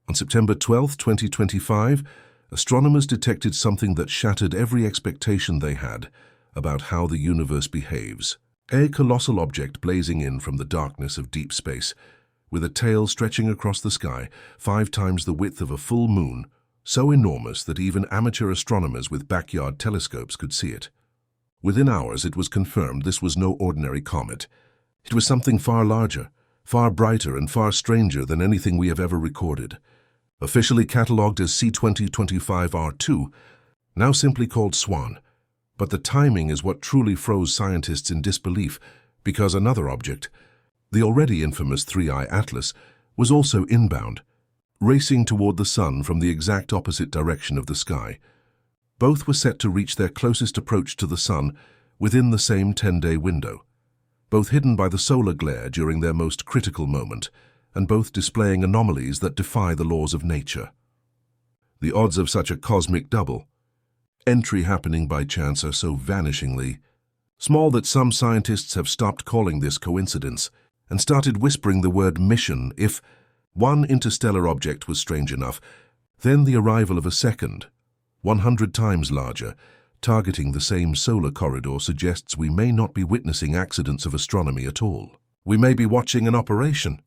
On September 12, 2025, astronomers detected something that shattered every expectation they had about how the universe behaves. A colossal object blazing in from the darkness of deep space, with a tail stretching across the sky 5 times the width of a full moon, so enormous that even amateur astronomers with backyard telescopes could see it. Within hours, it was confirmed this was no ordinary comet. It was something far larger, far brighter, and far stranger than anything we have ever recorded. Officially catalogued as C2025R2, now simply called SWAN. But the timing is what truly froze scientists in disbelief, because another object, the already infamous 3I Atlas, was also inbound, racing toward the sun from the exact opposite direction of the sky. Both were set to reach their closest approach to the sun within the same 10-day window, both hidden by the solar glare during their most critical moment, and both displaying anomalies that defy the laws of nature. The odds of such a cosmic double entry happening by chance are so vanishingly small that some scientists have stopped calling this coincidence and started whispering the word mission. If one interstellar object was strange enough, then the arrival of a second, 100 times larger, targeting the same solar corridor suggests we may not be witnessing accidents of astronomy at all. We may be watching an operation.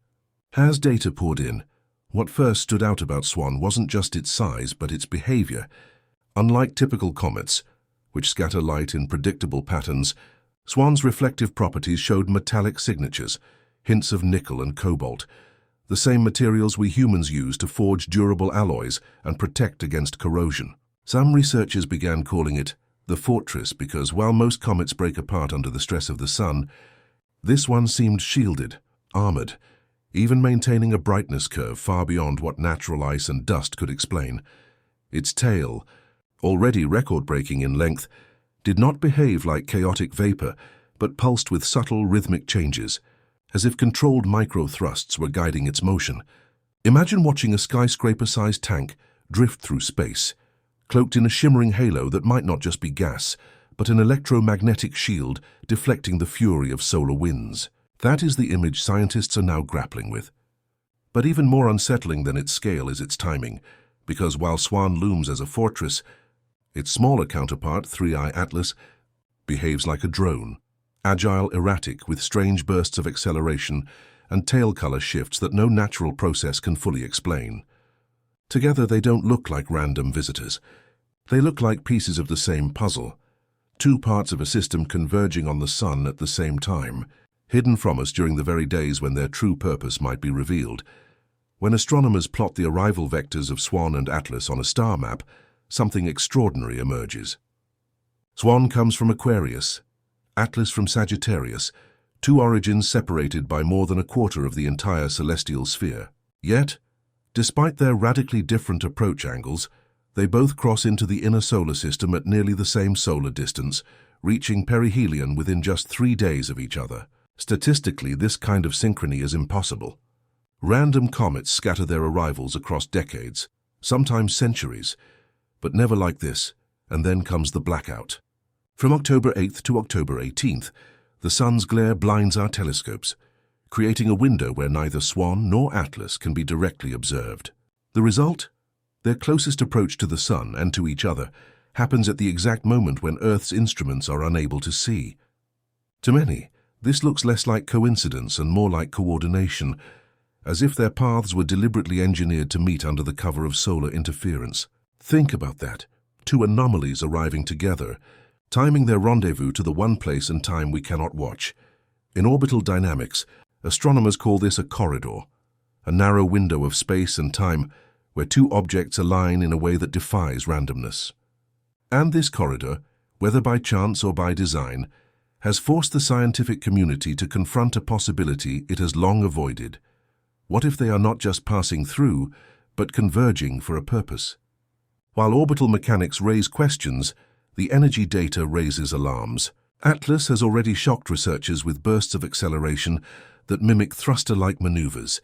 As data poured in, what first stood out about SWAN wasn't just its size, but its behavior. Unlike typical comets, which scatter light in predictable patterns, SWAN's reflective properties showed metallic signatures, hints of nickel and cobalt, the same materials we humans use to forge durable alloys and protect against corrosion. Some researchers began calling it the Fortress because while most comets break apart under the stress of the sun, this one seemed shielded, armored, even maintaining a brightness curve far beyond what natural ice and dust could explain. Its tail, already record-breaking in length, did not behave like chaotic vapor, but pulsed with subtle rhythmic changes, as if controlled micro-thrusts were guiding its motion. Imagine watching a skyscraper-sized tank drift through space, cloaked in a shimmering halo that might not just be gas, but an electromagnetic shield deflecting the fury of solar winds. That is the image scientists are now grappling with. But even more unsettling than its scale is its timing, because while SWAN looms as a fortress, its smaller counterpart, 3I Atlas, behaves like a drone, agile, erratic, with strange bursts of acceleration and tail color shifts that no natural process can fully explain. Together, they don't look like random visitors. They look like pieces of the same puzzle, 2 parts of a system converging on the sun at the same time, hidden from us during the very days when their true purpose might be revealed. When astronomers plot the arrival vectors of SWAN and Atlas on a star map, something extraordinary emerges. SWAN comes from Aquarius, Atlas from Sagittarius, 2 origins separated by more than a quarter of the entire celestial sphere. Yet, despite their radically different approach angles, they both cross into the inner solar system at nearly the same solar distance, reaching perihelion within just 3 days of each other. Statistically, this kind of synchrony is impossible. Random comets scatter their arrivals across decades, sometimes centuries, but never like this, and then comes the blackout. From October 8th to October 18th, the sun's glare blinds our telescopes, creating a window where neither SWAN nor Atlas can be directly observed. The result? Their closest approach to the sun and to each other happens at the exact moment when Earth's instruments are unable to see. To many, this looks less like coincidence and more like coordination, as if their paths were deliberately engineered to meet under the cover of solar interference. Think about that. 2 anomalies arriving together, timing their rendezvous to the one place and time we cannot watch. In orbital dynamics, astronomers call this a corridor, a narrow window of space and time where 2 objects align in a way that defies randomness. And this corridor, whether by chance or by design, has forced the scientific community to confront a possibility it has long avoided. What if they are not just passing through, but converging for a purpose? While orbital mechanics raise questions, the energy data raises alarms. Atlas has already shocked researchers with bursts of acceleration that mimic thruster-like maneuvers,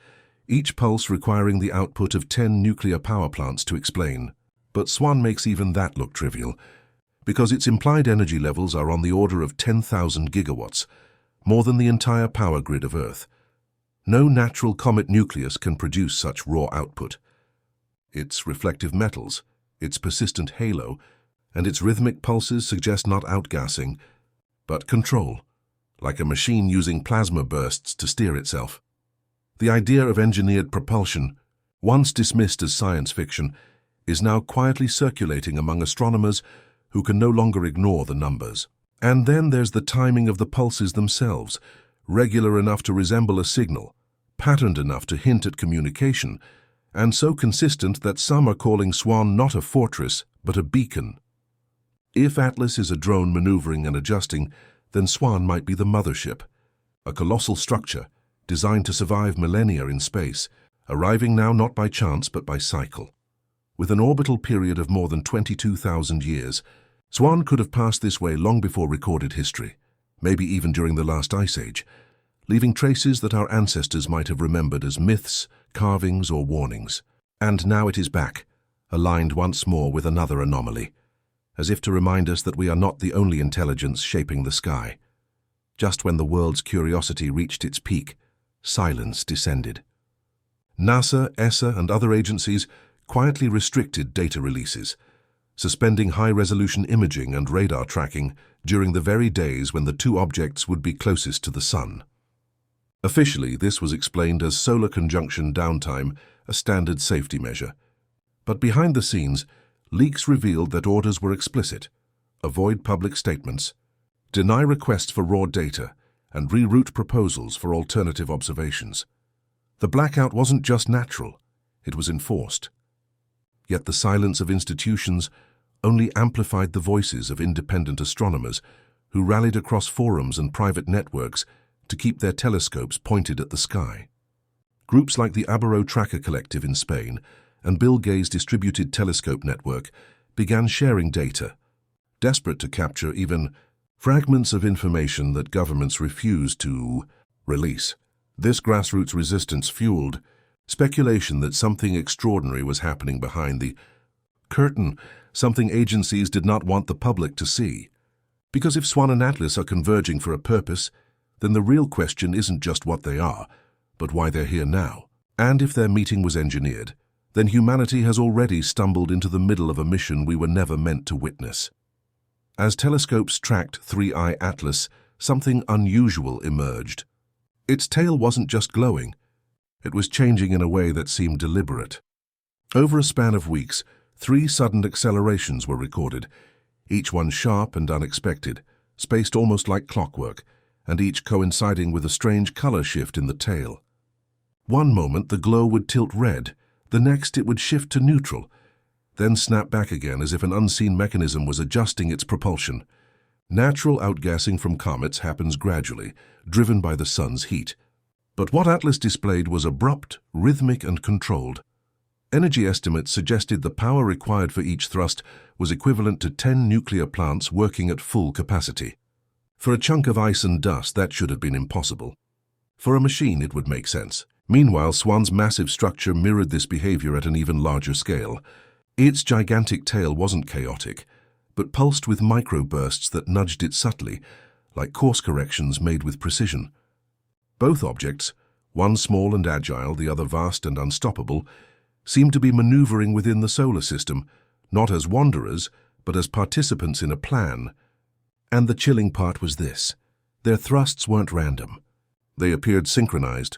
each pulse requiring the output of 10 nuclear power plants to explain. But SWAN makes even that look trivial, because its implied energy levels are on the order of 10,000 gigawatts, more than the entire power grid of Earth. No natural comet nucleus can produce such raw output. its reflective metals, its persistent halo, and its rhythmic pulses suggest not outgassing, but control, like a machine using plasma bursts to steer itself. The idea of engineered propulsion, once dismissed as science fiction, is now quietly circulating among astronomers who can no longer ignore the numbers. And then there's the timing of the pulses themselves, regular enough to resemble a signal, patterned enough to hint at communication, and so consistent that some are calling Swan not a fortress, but a beacon. If Atlas is a drone maneuvering and adjusting, then Swan might be the mothership, a colossal structure designed to survive millennia in space, arriving now not by chance but by cycle. With an orbital period of more than 22,000 years, Swan could have passed this way long before recorded history, maybe even during the last ice age, leaving traces that our ancestors might have remembered as myths, carvings, or warnings. And now it is back, aligned once more with another anomaly, as if to remind us that we are not the only intelligence shaping the sky. Just when the world's curiosity reached its peak, silence descended. NASA, ESA, and other agencies quietly restricted data releases, suspending high-resolution imaging and radar tracking during the very days when the two objects would be closest to the Sun. Officially, this was explained as solar conjunction downtime, a standard safety measure. But behind the scenes, leaks revealed that orders were explicit: avoid public statements, deny requests for raw data, and reroute proposals for alternative observations. The blackout wasn't just natural, it was enforced. Yet the silence of institutions only amplified the voices of independent astronomers who rallied across forums and private networks to keep their telescopes pointed at the sky. Groups like the Abarro Tracker Collective in Spain and Bill Gates' Distributed Telescope Network began sharing data, desperate to capture even fragments of information that governments refused to release. This grassroots resistance fueled speculation that something extraordinary was happening behind the curtain, something agencies did not want the public to see. Because if Swan and Atlas are converging for a purpose, then the real question isn't just what they are, but why they're here now. And if their meeting was engineered, then humanity has already stumbled into the middle of a mission we were never meant to witness. As telescopes tracked 3I Atlas, something unusual emerged. Its tail wasn't just glowing, it was changing in a way that seemed deliberate. Over a span of weeks, 3 sudden accelerations were recorded, each one sharp and unexpected, spaced almost like clockwork, and each coinciding with a strange color shift in the tail. One moment the glow would tilt red, the next it would shift to neutral, then snap back again as if an unseen mechanism was adjusting its propulsion. Natural outgassing from comets happens gradually, driven by the sun's heat. But what Atlas displayed was abrupt, rhythmic, and controlled. Energy estimates suggested the power required for each thrust was equivalent to 10 nuclear plants working at full capacity. For a chunk of ice and dust, that should have been impossible. For a machine, it would make sense. Meanwhile, Swan's massive structure mirrored this behavior at an even larger scale. Its gigantic tail wasn't chaotic, but pulsed with microbursts that nudged it subtly, like course corrections made with precision. Both objects, one small and agile, the other vast and unstoppable, seemed to be maneuvering within the solar system, not as wanderers, but as participants in a plan. And the chilling part was this: their thrusts weren't random. They appeared synchronized,